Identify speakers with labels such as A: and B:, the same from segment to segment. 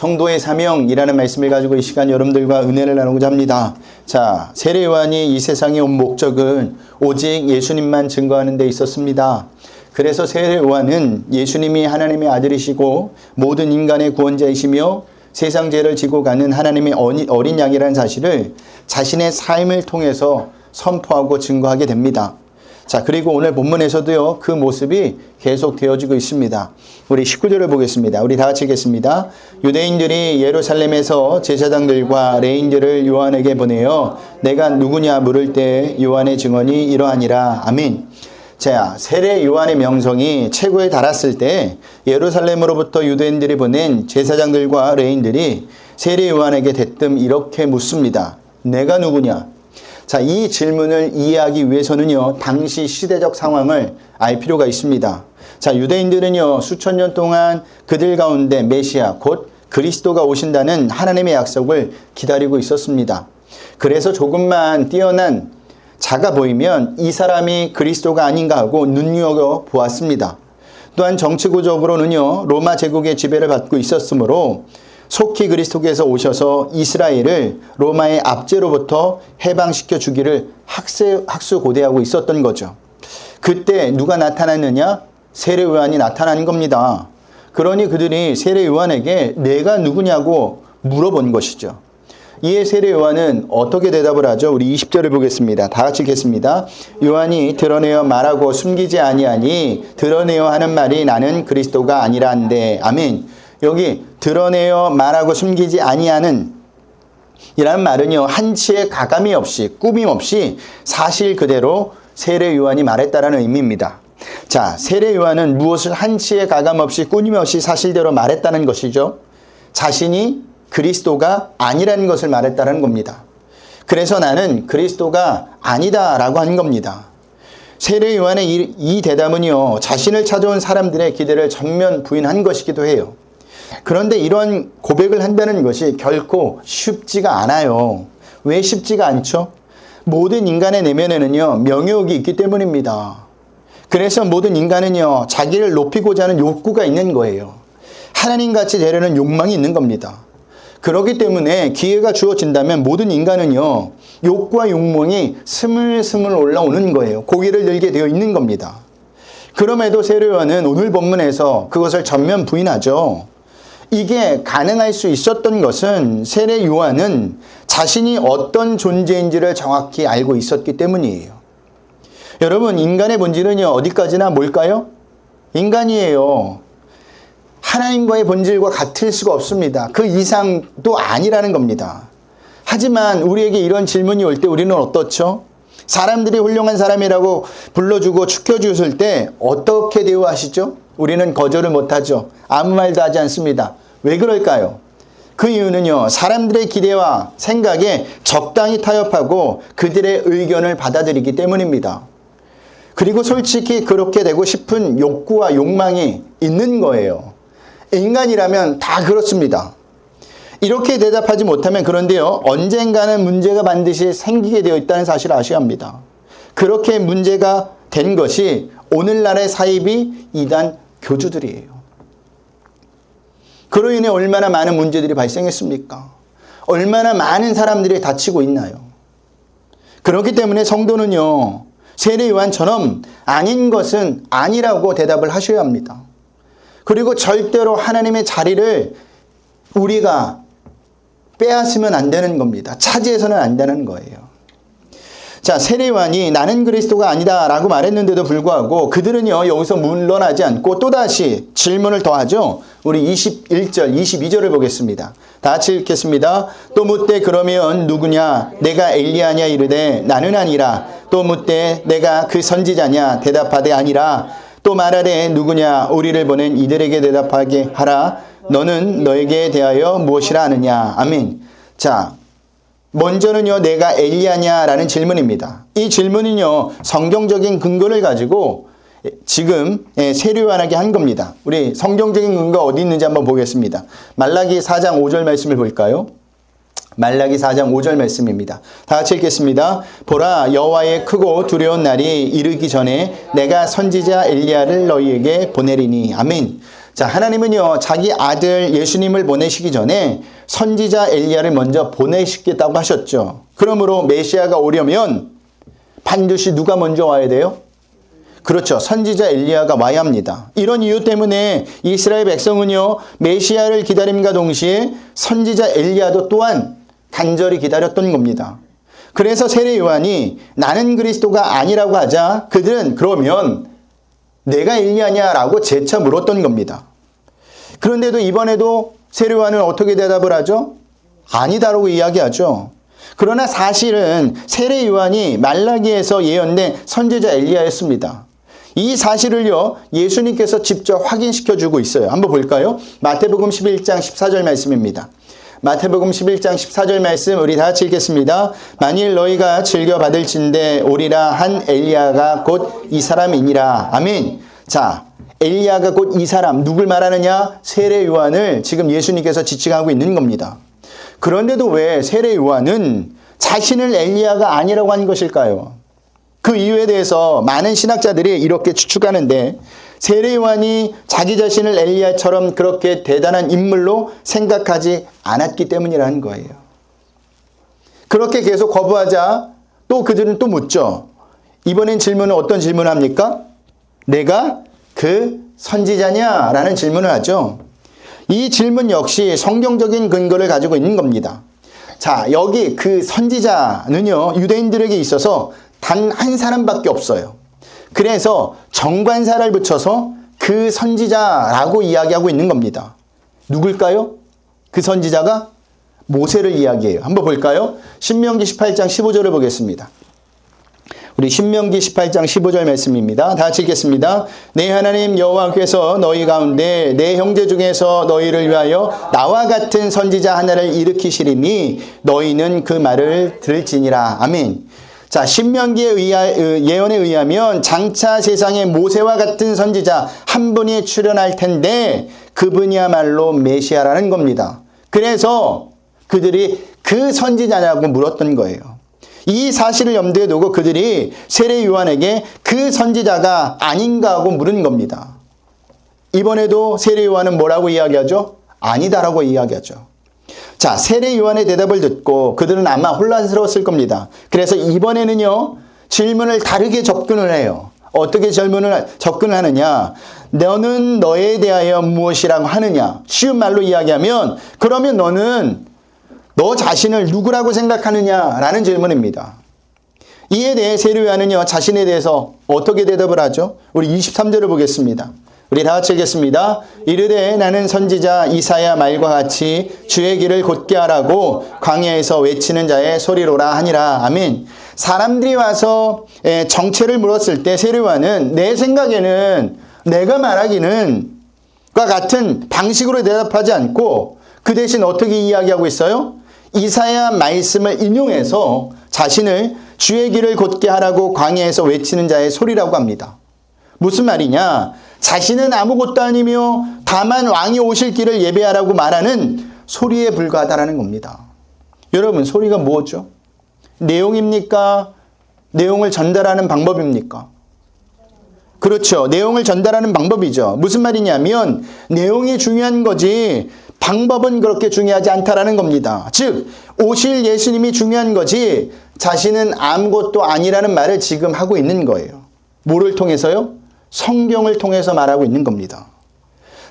A: 성도의 사명이라는 말씀을 가지고 이 시간 여러분들과 은혜를 나누고자 합니다. 자, 세례 요한이 이 세상에 온 목적은 오직 예수님만 증거하는 데 있었습니다. 그래서 세례 요한은 예수님이 하나님의 아들이시고 모든 인간의 구원자이시며 세상 죄를 지고 가는 하나님의 어린 양이라는 사실을 자신의 삶을 통해서 선포하고 증거하게 됩니다. 자, 그리고 오늘 본문에서도요, 그 모습이 계속 되어지고 있습니다. 우리 19절을 보겠습니다. 우리 다 같이 읽겠습니다. 유대인들이 예루살렘에서 제사장들과 레인들을 요한에게 보내어 내가 누구냐 물을 때 요한의 증언이 이러하니라. 아멘. 자, 세례 요한의 명성이 최고에 달했을 때 예루살렘으로부터 유대인들이 보낸 제사장들과 레인들이 세례 요한에게 대뜸 이렇게 묻습니다. 내가 누구냐? 자, 이 질문을 이해하기 위해서는요, 당시 시대적 상황을 알 필요가 있습니다. 자, 유대인들은요, 수천 년 동안 그들 가운데 메시아, 곧 그리스도가 오신다는 하나님의 약속을 기다리고 있었습니다. 그래서 조금만 뛰어난 자가 보이면 이 사람이 그리스도가 아닌가 하고 눈여겨 보았습니다. 또한 정치구적으로는요, 로마 제국의 지배를 받고 있었으므로 속히 그리스도께서 오셔서 이스라엘을 로마의 압제로부터 해방시켜 주기를 학수고대하고 있었던 거죠. 그때 누가 나타났느냐? 세례 요한이 나타난 겁니다. 그러니 그들이 세례 요한에게 내가 누구냐고 물어본 것이죠. 이에 세례 요한은 어떻게 대답을 하죠? 우리 20절을 보겠습니다. 다 같이 읽겠습니다. 요한이 드러내어 말하고 숨기지 아니하니 드러내어 하는 말이 나는 그리스도가 아니라 한데. 아멘. 여기 드러내어 말하고 숨기지 아니하는 이라는 말은요, 한치의 가감이 없이 꾸밈 없이 사실 그대로 세례 요한이 말했다라는 의미입니다. 자, 세례 요한은 무엇을 한치의 가감 없이 꾸밈 없이 사실대로 말했다는 것이죠. 자신이 그리스도가 아니라는 것을 말했다는 겁니다. 그래서 나는 그리스도가 아니다라고 하는 겁니다. 세례 요한의 이 대답은요, 자신을 찾아온 사람들의 기대를 전면 부인한 것이기도 해요. 그런데 이런 고백을 한다는 것이 결코 쉽지가 않아요. 왜 쉽지가 않죠? 모든 인간의 내면에는요, 명예욕이 있기 때문입니다. 그래서 모든 인간은요, 자기를 높이고자 하는 욕구가 있는 거예요. 하나님같이 되려는 욕망이 있는 겁니다. 그렇기 때문에 기회가 주어진다면 모든 인간은요, 욕구와 욕망이 스물스물 올라오는 거예요. 고개를 들게 되어 있는 겁니다. 그럼에도 세례 요한은 오늘 본문에서 그것을 전면 부인하죠. 이게 가능할 수 있었던 것은 세례 요한은 자신이 어떤 존재인지를 정확히 알고 있었기 때문이에요. 여러분, 인간의 본질은요, 어디까지나 뭘까요? 인간이에요. 하나님과의 본질과 같을 수가 없습니다. 그 이상도 아니라는 겁니다. 하지만 우리에게 이런 질문이 올 때 우리는 어떻죠? 사람들이 훌륭한 사람이라고 불러주고 축혀주실 때 어떻게 대우하시죠? 우리는 거절을 못하죠. 아무 말도 하지 않습니다. 왜 그럴까요? 그 이유는요, 사람들의 기대와 생각에 적당히 타협하고 그들의 의견을 받아들이기 때문입니다. 그리고 솔직히 그렇게 되고 싶은 욕구와 욕망이 있는 거예요. 인간이라면 다 그렇습니다. 이렇게 대답하지 못하면 그런데요, 언젠가는 문제가 반드시 생기게 되어 있다는 사실을 아셔야 합니다. 그렇게 문제가 된 것이 오늘날의 사이비 이단 교주들이에요. 그로 인해 얼마나 많은 문제들이 발생했습니까? 얼마나 많은 사람들이 다치고 있나요? 그렇기 때문에 성도는요, 세례 요한처럼 아닌 것은 아니라고 대답을 하셔야 합니다. 그리고 절대로 하나님의 자리를 우리가 빼앗으면 안 되는 겁니다. 차지해서는 안 되는 거예요. 자, 세례 요한이 나는 그리스도가 아니다 라고 말했는데도 불구하고 그들은요, 여기서 물러나지 않고 또다시 질문을 더하죠. 우리 21절, 22절을 보겠습니다. 다 같이 읽겠습니다. 또 묻되 그러면 누구냐? 내가 엘리야냐 이르되 나는 아니라. 또 묻되 내가 그 선지자냐? 대답하되 아니라. 또 말하되 누구냐? 우리를 보낸 이들에게 대답하게 하라. 너는 너에게 대하여 무엇이라 하느냐? 아멘. 자, 먼저는요, 내가 엘리야냐라는 질문입니다. 이 질문은요, 성경적인 근거를 가지고 지금 세례 요한에게 한 겁니다. 우리 성경적인 근거 어디 있는지 한번 보겠습니다. 말라기 4장 5절 말씀을 볼까요? 말라기 4장 5절 말씀입니다. 다 같이 읽겠습니다. 보라, 여호와의 크고 두려운 날이 이르기 전에 내가 선지자 엘리야를 너희에게 보내리니. 아멘. 자, 하나님은요, 자기 아들 예수님을 보내시기 전에 선지자 엘리야를 먼저 보내시겠다고 하셨죠. 그러므로 메시아가 오려면 반드시 누가 먼저 와야 돼요? 그렇죠. 선지자 엘리야가 와야 합니다. 이런 이유 때문에 이스라엘 백성은요, 메시아를 기다림과 동시에 선지자 엘리야도 또한 간절히 기다렸던 겁니다. 그래서 세례 요한이 나는 그리스도가 아니라고 하자 그들은 그러면 내가 엘리야냐라고 재차 물었던 겁니다. 그런데도 이번에도 세례 요한은 어떻게 대답을 하죠? 아니다라고 이야기하죠. 그러나 사실은 세례 요한이 말라기에서 예언된 선지자 엘리야였습니다. 이 사실을요, 예수님께서 직접 확인시켜 주고 있어요. 한번 볼까요? 마태복음 11장 14절 말씀입니다. 마태복음 11장 14절 말씀 우리 다 같이 읽겠습니다. 만일 너희가 즐겨 받을진대 오리라 한 엘리야가 곧 이 사람이니라. 아멘. 자, 엘리야가 곧 이 사람, 누굴 말하느냐? 세례 요한을 지금 예수님께서 지칭하고 있는 겁니다. 그런데도 왜 세례 요한은 자신을 엘리야가 아니라고 한 것일까요? 그 이유에 대해서 많은 신학자들이 이렇게 추측하는데 세례 요한이 자기 자신을 엘리야처럼 그렇게 대단한 인물로 생각하지 않았기 때문이라는 거예요. 그렇게 계속 거부하자 또 그들은 또 묻죠. 이번엔 질문은 어떤 질문을 합니까? 내가 그 선지자냐? 라는 질문을 하죠. 이 질문 역시 성경적인 근거를 가지고 있는 겁니다. 자, 여기 그 선지자는요, 유대인들에게 있어서 단 한 사람밖에 없어요. 그래서 정관사를 붙여서 그 선지자라고 이야기하고 있는 겁니다. 누굴까요? 그 선지자가 모세를 이야기해요. 한번 볼까요? 신명기 18장 15절을 보겠습니다. 우리 신명기 18장 15절 말씀입니다. 다 같이 읽겠습니다. 내 하나님 여호와께서 너희 가운데 내 형제 중에서 너희를 위하여 나와 같은 선지자 하나를 일으키시리니 너희는 그 말을 들을지니라. 아멘. 자, 신명기의 예언에 의하면 장차 세상에 모세와 같은 선지자 한 분이 출현할 텐데 그분이야말로 메시아라는 겁니다. 그래서 그들이 그 선지자냐고 물었던 거예요. 이 사실을 염두에 두고 그들이 세례 요한에게 그 선지자가 아닌가 하고 물은 겁니다. 이번에도 세례 요한은 뭐라고 이야기하죠? 아니다라고 이야기하죠. 자, 세례 요한의 대답을 듣고 그들은 아마 혼란스러웠을 겁니다. 그래서 이번에는요, 질문을 다르게 접근을 해요. 어떻게 접근을 하느냐? 너는 너에 대하여 무엇이라고 하느냐? 쉬운 말로 이야기하면 그러면 너는 너 자신을 누구라고 생각하느냐라는 질문입니다. 이에 대해 세례 요한은요, 자신에 대해서 어떻게 대답을 하죠? 우리 23절을 보겠습니다. 우리 다 같이 읽겠습니다. 이르되 나는 선지자 이사야 말과 같이 주의 길을 곧게 하라고 광야에서 외치는 자의 소리로라 하니라. 아멘. 사람들이 와서 정체를 물었을 때 세례 요한은 내 생각에는 내가 말하기는 과 같은 방식으로 대답하지 않고 그 대신 어떻게 이야기하고 있어요? 이사야 말씀을 인용해서 자신을 주의 길을 곧게 하라고 광야에서 외치는 자의 소리라고 합니다. 무슨 말이냐? 자신은 아무것도 아니며 다만 왕이 오실 길을 예배하라고 말하는 소리에 불과하다라는 겁니다. 여러분, 소리가 뭐죠? 내용입니까? 내용을 전달하는 방법입니까? 그렇죠. 내용을 전달하는 방법이죠. 무슨 말이냐면 내용이 중요한 거지 방법은 그렇게 중요하지 않다라는 겁니다. 즉, 오실 예수님이 중요한 거지 자신은 아무것도 아니라는 말을 지금 하고 있는 거예요. 뭐를 통해서요? 성경을 통해서 말하고 있는 겁니다.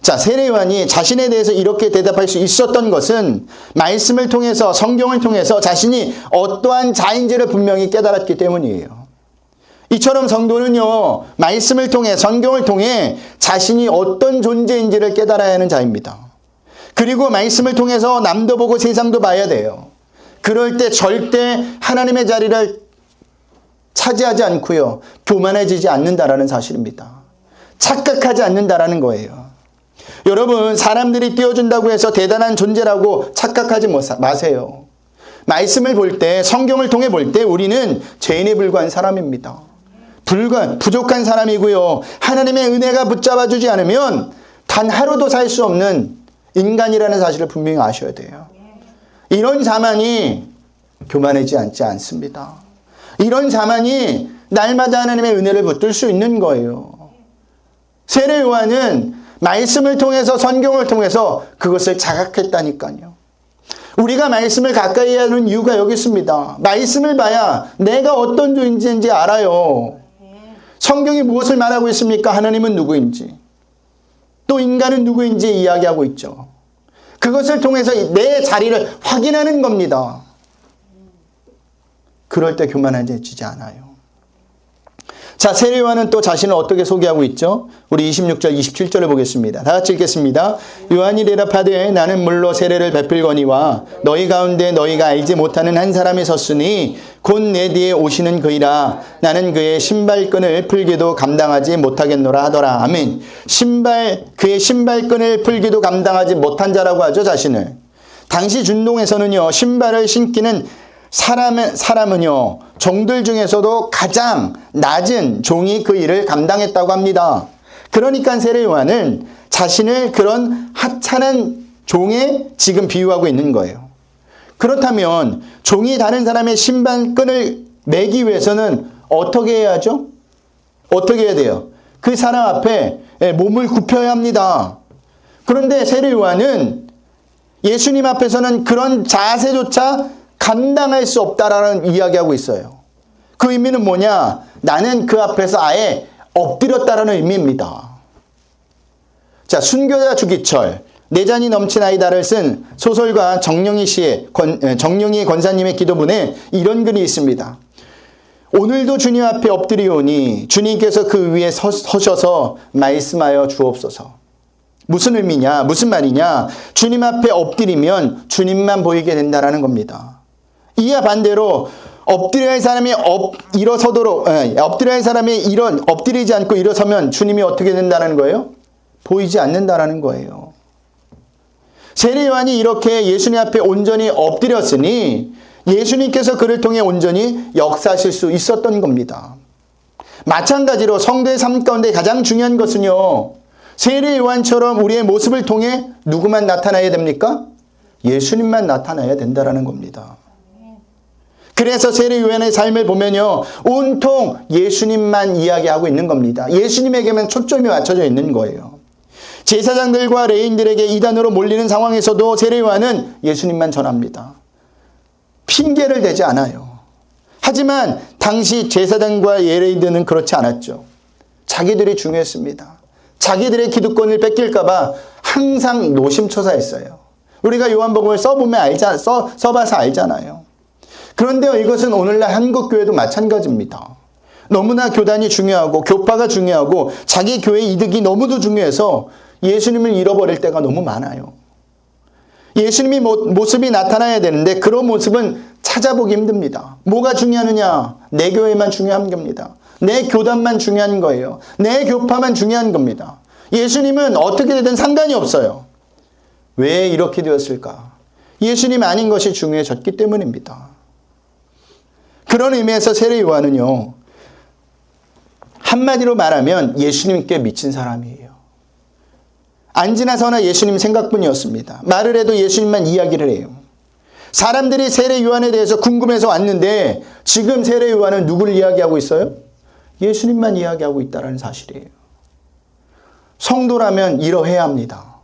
A: 자, 세례 요한이 자신에 대해서 이렇게 대답할 수 있었던 것은 말씀을 통해서, 성경을 통해서 자신이 어떠한 자인지를 분명히 깨달았기 때문이에요. 이처럼 성도는요, 말씀을 통해, 성경을 통해 자신이 어떤 존재인지를 깨달아야 하는 자입니다. 그리고 말씀을 통해서 남도 보고 세상도 봐야 돼요. 그럴 때 절대 하나님의 자리를 차지하지 않고요, 교만해지지 않는다라는 사실입니다. 착각하지 않는다라는 거예요. 여러분, 사람들이 띄워준다고 해서 대단한 존재라고 착각하지 마세요. 말씀을 볼 때, 성경을 통해 볼 때 우리는 죄인에 불과한 사람입니다. 부족한 사람이고요. 하나님의 은혜가 붙잡아주지 않으면 단 하루도 살 수 없는 인간이라는 사실을 분명히 아셔야 돼요. 이런 자만이 교만하지 않습니다. 이런 자만이 날마다 하나님의 은혜를 붙들 수 있는 거예요. 세례 요한은 말씀을 통해서, 성경을 통해서 그것을 자각했다니까요. 우리가 말씀을 가까이 하는 이유가 여기 있습니다. 말씀을 봐야 내가 어떤 존재인지 알아요. 성경이 무엇을 말하고 있습니까? 하나님은 누구인지, 또 인간은 누구인지 이야기하고 있죠. 그것을 통해서 내 자리를 확인하는 겁니다. 그럴 때 교만해지지 않아요. 자, 세례요한은 또 자신을 어떻게 소개하고 있죠? 우리 26절, 27절을 보겠습니다. 다 같이 읽겠습니다. 요한이 대답하되 나는 물로 세례를 베풀거니와 너희 가운데 너희가 알지 못하는 한 사람이 섰으니 곧 내 뒤에 오시는 그이라. 나는 그의 신발끈을 풀기도 감당하지 못하겠노라 하더라. 아멘. 그의 신발끈을 풀기도 감당하지 못한 자라고 하죠, 자신을. 당시 준동에서는요, 신발을 신기는 사람은요, 종들 중에서도 가장 낮은 종이 그 일을 감당했다고 합니다. 그러니까 세례 요한은 자신을 그런 하찮은 종에 지금 비유하고 있는 거예요. 그렇다면 종이 다른 사람의 신발끈을 매기 위해서는 어떻게 해야죠? 어떻게 해야 돼요? 그 사람 앞에 몸을 굽혀야 합니다. 그런데 세례 요한은 예수님 앞에서는 그런 자세조차 감당할 수 없다라는 이야기하고 있어요. 그 의미는 뭐냐? 나는 그 앞에서 아예 엎드렸다라는 의미입니다. 자, 순교자 주기철, 내 잔이 넘친 아이다를 쓴 소설가 정영희 권사님의 기도문에 이런 글이 있습니다. 오늘도 주님 앞에 엎드리오니 주님께서 그 위에 서셔서 말씀하여 주옵소서. 무슨 의미냐? 무슨 말이냐? 주님 앞에 엎드리면 주님만 보이게 된다라는 겁니다. 이와 반대로 엎드려야 할 사람이 엎드리지 않고 일어서면 주님이 어떻게 된다는 거예요? 보이지 않는다라는 거예요. 세례 요한이 이렇게 예수님 앞에 온전히 엎드렸으니 예수님께서 그를 통해 온전히 역사하실 수 있었던 겁니다. 마찬가지로 성도의 삶 가운데 가장 중요한 것은요, 세례 요한처럼 우리의 모습을 통해 누구만 나타나야 됩니까? 예수님만 나타나야 된다라는 겁니다. 그래서 세례 요한의 삶을 보면요, 온통 예수님만 이야기하고 있는 겁니다. 예수님에게만 초점이 맞춰져 있는 거예요. 제사장들과 레인들에게 이단으로 몰리는 상황에서도 세례 요한은 예수님만 전합니다. 핑계를 대지 않아요. 하지만 당시 제사장과 레인들은 그렇지 않았죠. 자기들이 중요했습니다. 자기들의 기득권을 뺏길까 봐 항상 노심초사했어요. 우리가 요한복음을 써봐서 알잖아요. 그런데 이것은 오늘날 한국교회도 마찬가지입니다. 너무나 교단이 중요하고 교파가 중요하고 자기 교회 이득이 너무도 중요해서 예수님을 잃어버릴 때가 너무 많아요. 예수님이 모습이 나타나야 되는데 그런 모습은 찾아보기 힘듭니다. 뭐가 중요하느냐? 내 교회만 중요한 겁니다. 내 교단만 중요한 거예요. 내 교파만 중요한 겁니다. 예수님은 어떻게 되든 상관이 없어요. 왜 이렇게 되었을까? 예수님 아닌 것이 중요해졌기 때문입니다. 그런 의미에서 세례 요한은요, 한마디로 말하면 예수님께 미친 사람이에요. 안 지나서나 예수님 생각뿐이었습니다. 말을 해도 예수님만 이야기를 해요. 사람들이 세례 요한에 대해서 궁금해서 왔는데 지금 세례 요한은 누구를 이야기하고 있어요? 예수님만 이야기하고 있다는 사실이에요. 성도라면 이러해야 합니다.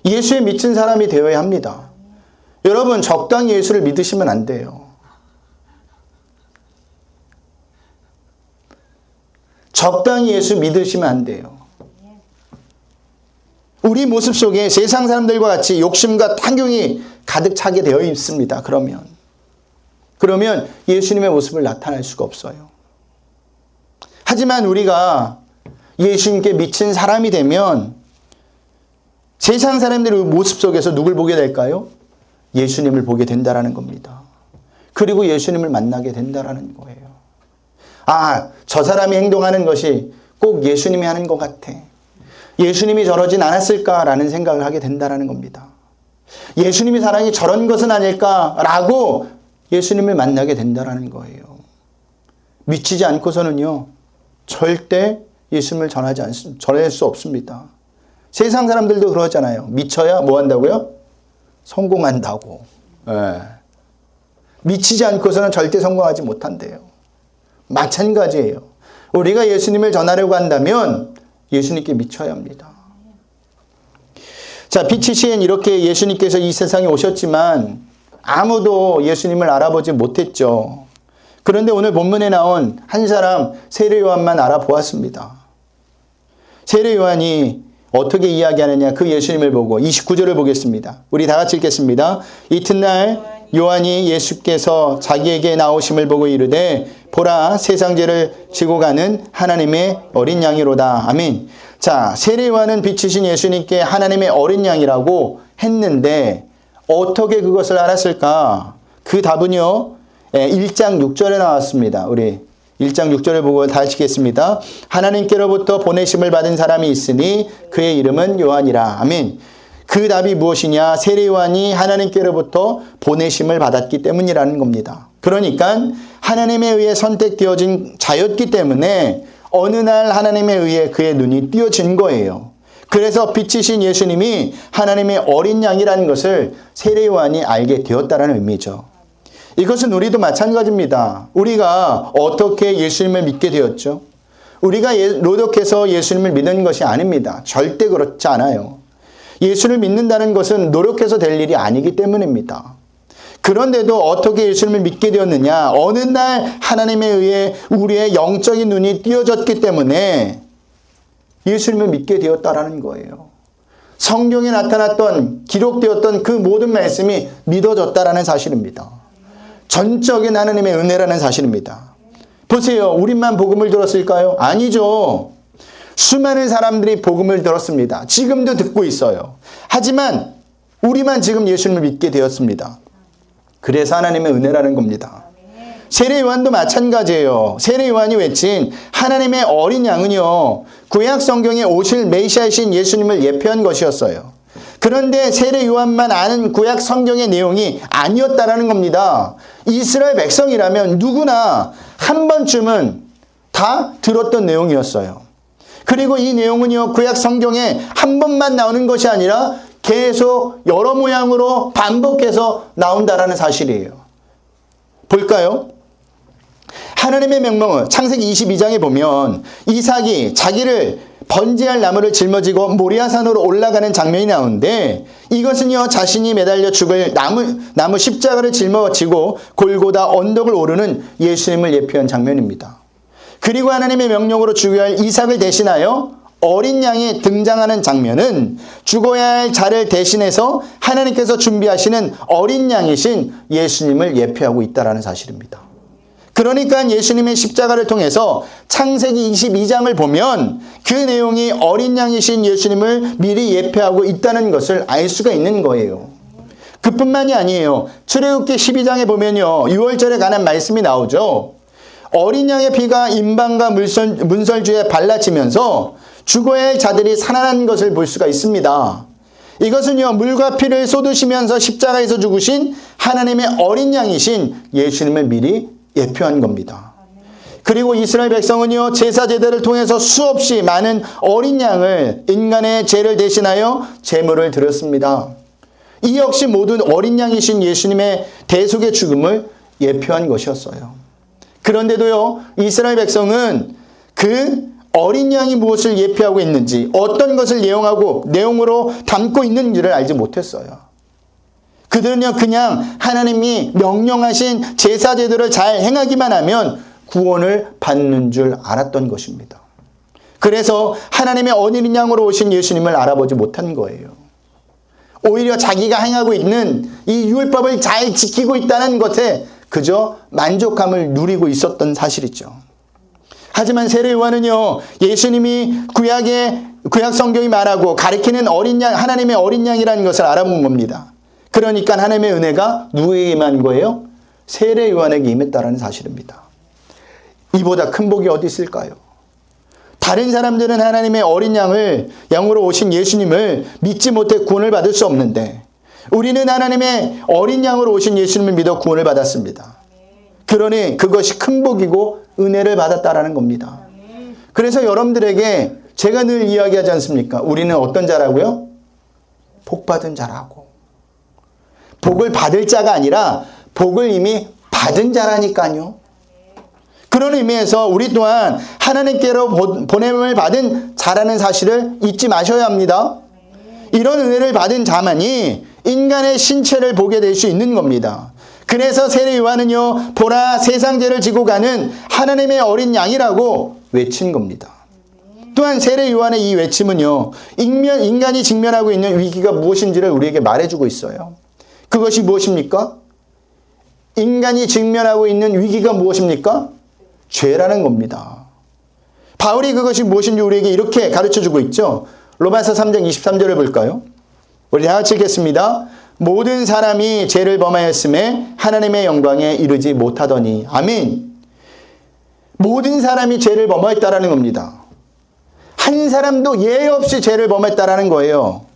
A: 예수에 미친 사람이 되어야 합니다. 여러분, 적당히 예수를 믿으시면 안 돼요. 적당히 예수 믿으시면 안 돼요. 우리 모습 속에 세상 사람들과 같이 욕심과 탐욕이 가득 차게 되어 있습니다. 그러면 예수님의 모습을 나타낼 수가 없어요. 하지만 우리가 예수님께 미친 사람이 되면 세상 사람들의 모습 속에서 누굴 보게 될까요? 예수님을 보게 된다라는 겁니다. 그리고 예수님을 만나게 된다라는 거예요. 아, 저 사람이 행동하는 것이 꼭 예수님이 하는 것 같아. 예수님이 저러진 않았을까라는 생각을 하게 된다라는 겁니다. 예수님이 사랑이 저런 것은 아닐까라고 예수님을 만나게 된다라는 거예요. 미치지 않고서는요, 절대 예수님을 전할 수 없습니다. 세상 사람들도 그러잖아요. 미쳐야 뭐 한다고요? 성공한다고. 네. 미치지 않고서는 절대 성공하지 못한대요. 마찬가지예요. 우리가 예수님을 전하려고 한다면 예수님께 미쳐야 합니다. 자, 빛이신 이렇게 예수님께서 이 세상에 오셨지만 아무도 예수님을 알아보지 못했죠. 그런데 오늘 본문에 나온 한 사람 세례 요한만 알아보았습니다. 세례 요한이 어떻게 이야기하느냐, 그 예수님을 보고 29절을 보겠습니다. 우리 다 같이 읽겠습니다. 이튿날 요한이 예수께서 자기에게 나오심을 보고 이르되 보라, 세상 죄를 지고 가는 하나님의 어린 양이로다. 아멘. 자, 세례 요한은 빛이신 예수님께 하나님의 어린 양이라고 했는데 어떻게 그것을 알았을까? 그 답은요, 1장 6절에 나왔습니다. 우리 1장 6절을 보고 다시 읽겠습니다. 하나님께로부터 보내심을 받은 사람이 있으니 그의 이름은 요한이라. 아멘. 그 답이 무엇이냐? 세례 요한이 하나님께로부터 보내심을 받았기 때문이라는 겁니다. 그러니까 하나님에 의해 선택되어진 자였기 때문에 어느 날 하나님에 의해 그의 눈이 띄어진 거예요. 그래서 빛이신 예수님이 하나님의 어린 양이라는 것을 세례 요한이 알게 되었다는 의미죠. 이것은 우리도 마찬가지입니다. 우리가 어떻게 예수님을 믿게 되었죠? 우리가 노력해서 예수님을 믿는 것이 아닙니다. 절대 그렇지 않아요. 예수를 믿는다는 것은 노력해서 될 일이 아니기 때문입니다. 그런데도 어떻게 예수님을 믿게 되었느냐? 어느 날 하나님에 의해 우리의 영적인 눈이 띄어졌기 때문에 예수님을 믿게 되었다라는 거예요. 성경에 나타났던, 기록되었던 그 모든 말씀이 믿어졌다라는 사실입니다. 전적인 하나님의 은혜라는 사실입니다. 보세요. 우리만 복음을 들었을까요? 아니죠. 수많은 사람들이 복음을 들었습니다. 지금도 듣고 있어요. 하지만 우리만 지금 예수님을 믿게 되었습니다. 그래서 하나님의 은혜라는 겁니다. 세례 요한도 마찬가지예요. 세례 요한이 외친 하나님의 어린 양은요, 구약 성경에 오실 메시아이신 예수님을 예표한 것이었어요. 그런데 세례 요한만 아는 구약 성경의 내용이 아니었다라는 겁니다. 이스라엘 백성이라면 누구나 한 번쯤은 다 들었던 내용이었어요. 그리고 이 내용은요, 구약 성경에 한 번만 나오는 것이 아니라 계속 여러 모양으로 반복해서 나온다라는 사실이에요. 볼까요? 하나님의 명령은 창세기 22장에 보면 이삭이 자기를 번제할 나무를 짊어지고 모리아산으로 올라가는 장면이 나오는데, 이것은요, 자신이 매달려 죽을 나무 십자가를 짊어지고 골고다 언덕을 오르는 예수님을 예표한 장면입니다. 그리고 하나님의 명령으로 죽여야 할 이삭을 대신하여 어린 양이 등장하는 장면은 죽어야 할 자를 대신해서 하나님께서 준비하시는 어린 양이신 예수님을 예표하고 있다는 사실입니다. 그러니까 예수님의 십자가를 통해서 창세기 22장을 보면 그 내용이 어린 양이신 예수님을 미리 예표하고 있다는 것을 알 수가 있는 거예요. 그뿐만이 아니에요. 출애굽기 12장에 보면요, 유월절에 관한 말씀이 나오죠. 어린 양의 피가 임방과 문설주에 발라지면서 죽어야 할 자들이 살아난 것을 볼 수가 있습니다. 이것은요, 물과 피를 쏟으시면서 십자가에서 죽으신 하나님의 어린 양이신 예수님을 미리 예표한 겁니다. 그리고 이스라엘 백성은요, 제사 제대를 통해서 수없이 많은 어린 양을, 인간의 죄를 대신하여 제물을 드렸습니다. 이 역시 모든 어린 양이신 예수님의 대속의 죽음을 예표한 것이었어요. 그런데도요, 이스라엘 백성은 그 어린 양이 무엇을 예표하고 있는지, 어떤 것을 내용으로 담고 있는지를 알지 못했어요. 그들은요, 그냥 하나님이 명령하신 제사 제도를 잘 행하기만 하면 구원을 받는 줄 알았던 것입니다. 그래서 하나님의 어린 양으로 오신 예수님을 알아보지 못한 거예요. 오히려 자기가 행하고 있는 이 율법을 잘 지키고 있다는 것에 그저 만족감을 누리고 있었던 사실이죠. 하지만 세례 요한은요, 예수님이 구약 성경이 말하고 가리키는 어린 양, 하나님의 어린 양이라는 것을 알아본 겁니다. 그러니까 하나님의 은혜가 누구에게 임한 거예요? 세례 요한에게 임했다는 사실입니다. 이보다 큰 복이 어디 있을까요? 다른 사람들은 하나님의 어린 양으로 오신 예수님을 믿지 못해 구원을 받을 수 없는데, 우리는 하나님의 어린 양으로 오신 예수님을 믿어 구원을 받았습니다. 그러니 그것이 큰 복이고 은혜를 받았다라는 겁니다. 그래서 여러분들에게 제가 늘 이야기하지 않습니까? 우리는 어떤 자라고요? 복 받은 자라고. 복을 받을 자가 아니라 복을 이미 받은 자라니까요. 그런 의미에서 우리 또한 하나님께로 보냄을 받은 자라는 사실을 잊지 마셔야 합니다. 이런 은혜를 받은 자만이 인간의 신체를 보게 될 수 있는 겁니다. 그래서 세례 요한은요, 보라 세상 죄를 지고 가는 하나님의 어린 양이라고 외친 겁니다. 또한 세례 요한의 이 외침은요, 인간이 직면하고 있는 위기가 무엇인지를 우리에게 말해주고 있어요. 그것이 무엇입니까? 인간이 직면하고 있는 위기가 무엇입니까? 죄라는 겁니다. 바울이 그것이 무엇인지 우리에게 이렇게 가르쳐주고 있죠. 로마서 3장 23절을 볼까요? 우리 다 같이 읽겠습니다. 모든 사람이 죄를 범하였음에 하나님의 영광에 이르지 못하더니. 아멘. 모든 사람이 죄를 범하였다라는 겁니다. 한 사람도 예외 없이 죄를 범했다라는 거예요.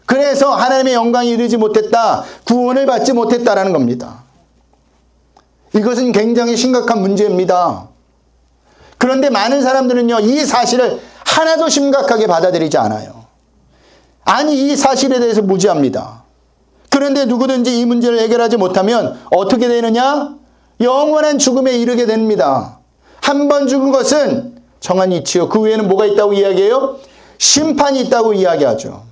A: 그래서 하나님의 영광에 이르지 못했다, 구원을 받지 못했다라는 겁니다. 이것은 굉장히 심각한 문제입니다. 그런데 많은 사람들은요, 이 사실을 하나도 심각하게 받아들이지 않아요. 아니, 이 사실에 대해서 무지합니다. 그런데 누구든지 이 문제를 해결하지 못하면 어떻게 되느냐? 영원한 죽음에 이르게 됩니다. 한 번 죽은 것은 정한 이치요. 그 외에는 뭐가 있다고 이야기해요? 심판이 있다고 이야기하죠.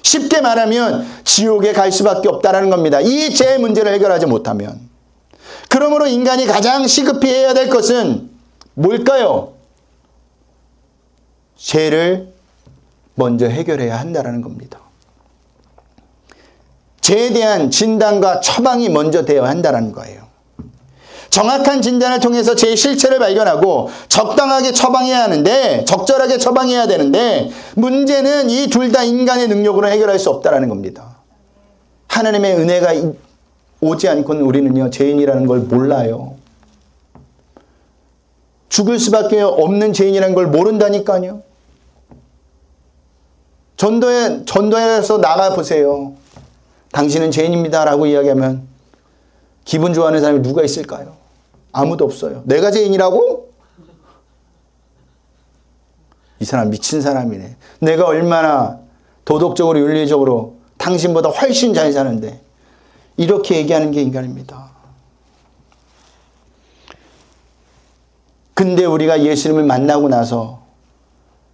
A: 쉽게 말하면 지옥에 갈 수밖에 없다는 겁니다. 이 죄의 문제를 해결하지 못하면. 그러므로 인간이 가장 시급히 해야 될 것은 뭘까요? 죄를 먼저 해결해야 한다는 겁니다. 죄에 대한 진단과 처방이 먼저 되어야 한다는 거예요. 정확한 진단을 통해서 죄의 실체를 발견하고 적당하게 처방해야 하는데, 적절하게 처방해야 되는데, 문제는 이 둘 다 인간의 능력으로 해결할 수 없다는 겁니다. 하나님의 은혜가 오지 않고는 우리는요, 죄인이라는 걸 몰라요. 죽을 수밖에 없는 죄인이라는 걸 모른다니까요. 전도에서 나가보세요. 당신은 죄인입니다 라고 이야기하면 기분 좋아하는 사람이 누가 있을까요? 아무도 없어요. 내가 죄인이라고? 이 사람 미친 사람이네. 내가 얼마나 도덕적으로 윤리적으로 당신보다 훨씬 잘 사는데, 이렇게 얘기하는 게 인간입니다. 근데 우리가 예수님을 만나고 나서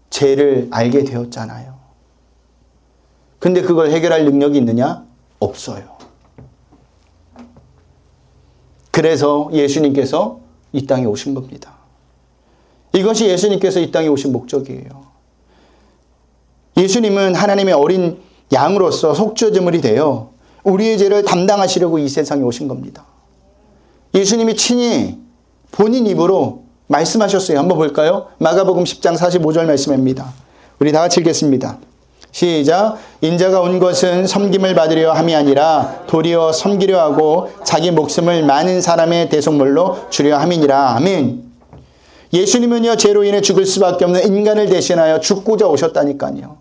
A: 죄를 알게 되었잖아요. 근데 그걸 해결할 능력이 있느냐? 없어요. 그래서 예수님께서 이 땅에 오신 겁니다. 이것이 예수님께서 이 땅에 오신 목적이에요. 예수님은 하나님의 어린 양으로서 속죄제물이 되어 우리의 죄를 담당하시려고 이 세상에 오신 겁니다. 예수님이 친히 본인 입으로 말씀하셨어요. 한번 볼까요? 마가복음 10장 45절 말씀입니다. 우리 다 같이 읽겠습니다. 시작. 인자가 온 것은 섬김을 받으려 함이 아니라 도리어 섬기려 하고 자기 목숨을 많은 사람의 대속물로 주려 함이니라. 아멘. 예수님은요, 죄로 인해 죽을 수밖에 없는 인간을 대신하여 죽고자 오셨다니까요.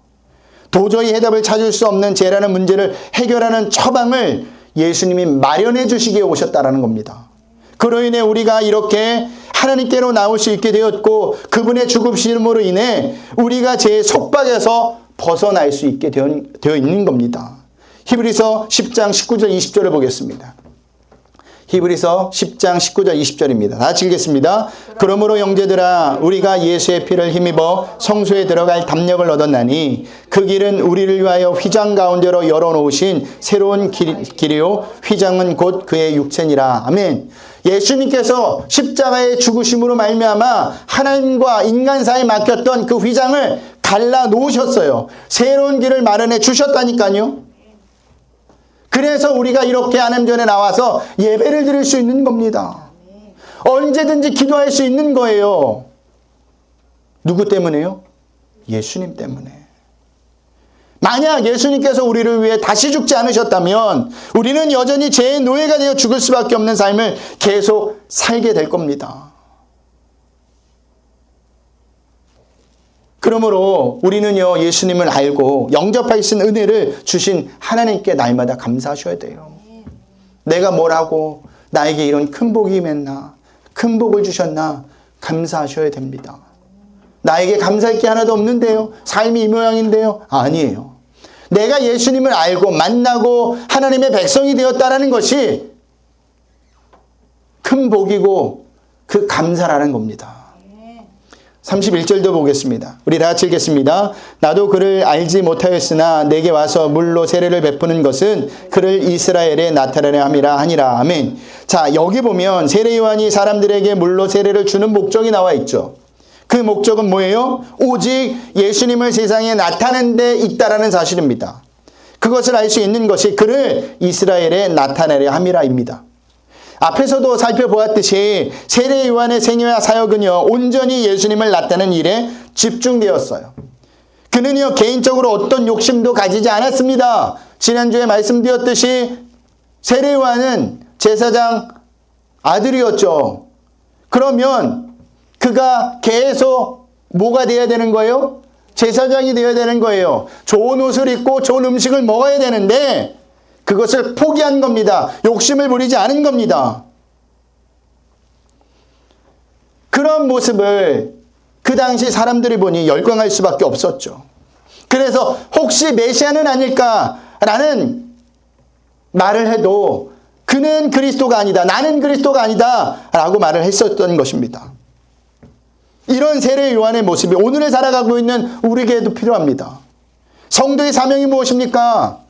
A: 도저히 해답을 찾을 수 없는 죄라는 문제를 해결하는 처방을 예수님이 마련해 주시기에 오셨다라는 겁니다. 그로 인해 우리가 이렇게 하나님께로 나올 수 있게 되었고, 그분의 죽으심으로 인해 우리가 죄의 속박에서 벗어날 수 있게 되어 있는 겁니다. 히브리서 10장 19절 20절을 보겠습니다. 히브리서 10장 19절 20절입니다. 다 같이 읽겠습니다. 그러므로 형제들아, 우리가 예수의 피를 힘입어 성소에 들어갈 담력을 얻었나니 그 길은 우리를 위하여 휘장 가운데로 열어놓으신 새로운 길이요 휘장은 곧 그의 육체니라. 아멘. 예수님께서 십자가의 죽으심으로 말미암아 하나님과 인간 사이에 막혔던 그 휘장을 갈라 놓으셨어요. 새로운 길을 마련해 주셨다니까요. 그래서 우리가 이렇게 하나님 전에 나와서 예배를 드릴 수 있는 겁니다. 언제든지 기도할 수 있는 거예요. 누구 때문에요? 예수님 때문에. 만약 예수님께서 우리를 위해 다시 죽지 않으셨다면 우리는 여전히 죄의 노예가 되어 죽을 수밖에 없는 삶을 계속 살게 될 겁니다. 그러므로 우리는요, 예수님을 알고 영접할 수 있는 은혜를 주신 하나님께 날마다 감사하셔야 돼요. 내가 뭘 하고 나에게 이런 큰 복이 임했나, 큰 복을 주셨나 감사하셔야 됩니다. 나에게 감사할 게 하나도 없는데요, 삶이 이 모양인데요. 아니에요. 내가 예수님을 알고 만나고 하나님의 백성이 되었다는 것이 큰 복이고 그 감사라는 겁니다. 31절도 보겠습니다. 우리 다 같이 읽겠습니다. 나도 그를 알지 못하였으나 내게 와서 물로 세례를 베푸는 것은 그를 이스라엘에 나타내려 함이라 하니라. 아멘. 자, 여기 보면 세례 요한이 사람들에게 물로 세례를 주는 목적이 나와 있죠. 그 목적은 뭐예요? 오직 예수님을 세상에 나타내는 데 있다라는 사실입니다. 그것을 알 수 있는 것이 그를 이스라엘에 나타내려 함이라입니다. 앞에서도 살펴보았듯이 세례 요한의 생애와 사역은요, 온전히 예수님을 나타내는 일에 집중되었어요. 그는요, 개인적으로 어떤 욕심도 가지지 않았습니다. 지난주에 말씀드렸듯이 세례 요한은 제사장 아들이었죠. 그러면 그가 계속 뭐가 되어야 되는 거예요? 제사장이 되어야 되는 거예요. 좋은 옷을 입고 좋은 음식을 먹어야 되는데 그것을 포기한 겁니다. 욕심을 부리지 않은 겁니다. 그런 모습을 그 당시 사람들이 보니 열광할 수밖에 없었죠. 그래서 혹시 메시아는 아닐까라는 말을 해도 그는 그리스도가 아니다. 나는 그리스도가 아니다. 라고 말을 했었던 것입니다. 이런 세례 요한의 모습이 오늘에 살아가고 있는 우리에게도 필요합니다. 성도의 사명이 무엇입니까?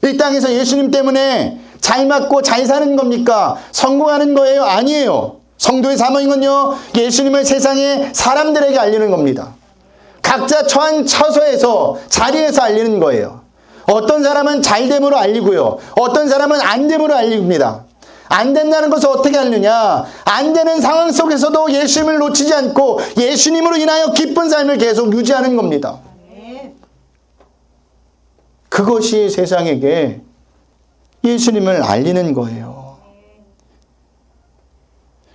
A: 이 땅에서 예수님 때문에 잘 맞고 잘 사는 겁니까? 성공하는 거예요? 아니에요. 성도의 사명은요, 예수님을 세상에 사람들에게 알리는 겁니다. 각자 처한 처소에서, 자리에서 알리는 거예요. 어떤 사람은 잘됨으로 알리고요. 어떤 사람은 안됨으로 알립니다. 안 된다는 것을 어떻게 알느냐? 안 되는 상황 속에서도 예수님을 놓치지 않고 예수님으로 인하여 기쁜 삶을 계속 유지하는 겁니다. 그것이 세상에게 예수님을 알리는 거예요.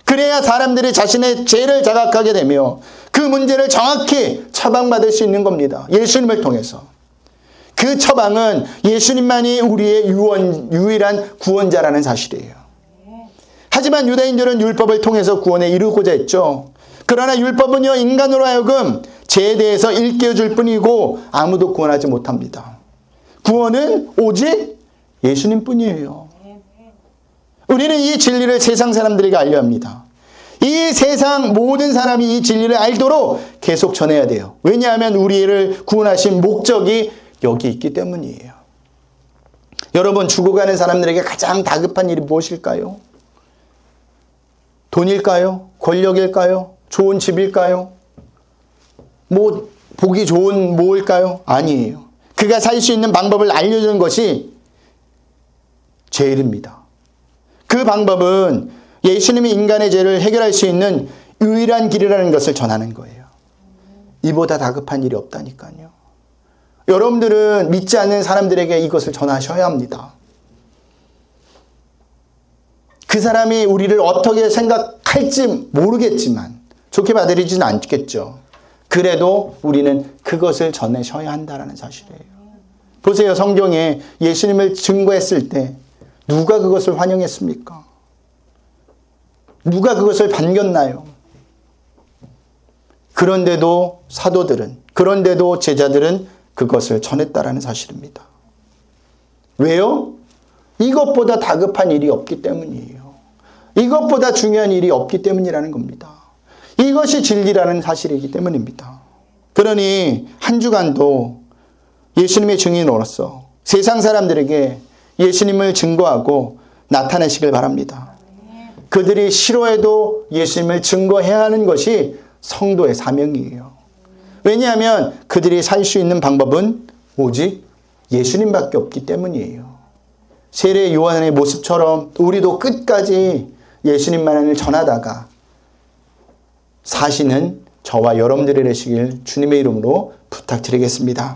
A: 그래야 사람들이 자신의 죄를 자각하게 되며 그 문제를 정확히 처방받을 수 있는 겁니다. 예수님을 통해서. 그 처방은 예수님만이 우리의 유일한 구원자라는 사실이에요. 하지만 유대인들은 율법을 통해서 구원에 이르고자 했죠. 그러나 율법은요, 인간으로 하여금 죄에 대해서 일깨워 줄 뿐이고 아무도 구원하지 못합니다. 구원은 오직 예수님 뿐이에요. 우리는 이 진리를 세상 사람들에게 알려야 합니다. 이 세상 모든 사람이 이 진리를 알도록 계속 전해야 돼요. 왜냐하면 우리를 구원하신 목적이 여기 있기 때문이에요. 여러분, 죽어가는 사람들에게 가장 다급한 일이 무엇일까요? 돈일까요? 권력일까요? 좋은 집일까요? 뭐 보기 좋은 뭐일까요? 아니에요. 그가 살 수 있는 방법을 알려주는 것이 죄입니다. 그 방법은 예수님이 인간의 죄를 해결할 수 있는 유일한 길이라는 것을 전하는 거예요. 이보다 다급한 일이 없다니까요. 여러분들은 믿지 않는 사람들에게 이것을 전하셔야 합니다. 그 사람이 우리를 어떻게 생각할지 모르겠지만 좋게 받아들이지는 않겠죠. 그래도 우리는 그것을 전하셔야 한다는 사실이에요. 보세요. 성경에 예수님을 증거했을 때 누가 그것을 환영했습니까? 누가 그것을 반겼나요? 그런데도 사도들은, 그런데도 제자들은 그것을 전했다라는 사실입니다. 왜요? 이것보다 다급한 일이 없기 때문이에요. 이것보다 중요한 일이 없기 때문이라는 겁니다. 이것이 진리라는 사실이기 때문입니다. 그러니 한 주간도 예수님의 증인으로서 세상 사람들에게 예수님을 증거하고 나타내시길 바랍니다. 그들이 싫어해도 예수님을 증거해야 하는 것이 성도의 사명이에요. 왜냐하면 그들이 살 수 있는 방법은 오직 예수님밖에 없기 때문이에요. 세례 요한의 모습처럼 우리도 끝까지 예수님만을 전하다가 사시는 저와 여러분들이 되시길 주님의 이름으로 부탁드리겠습니다.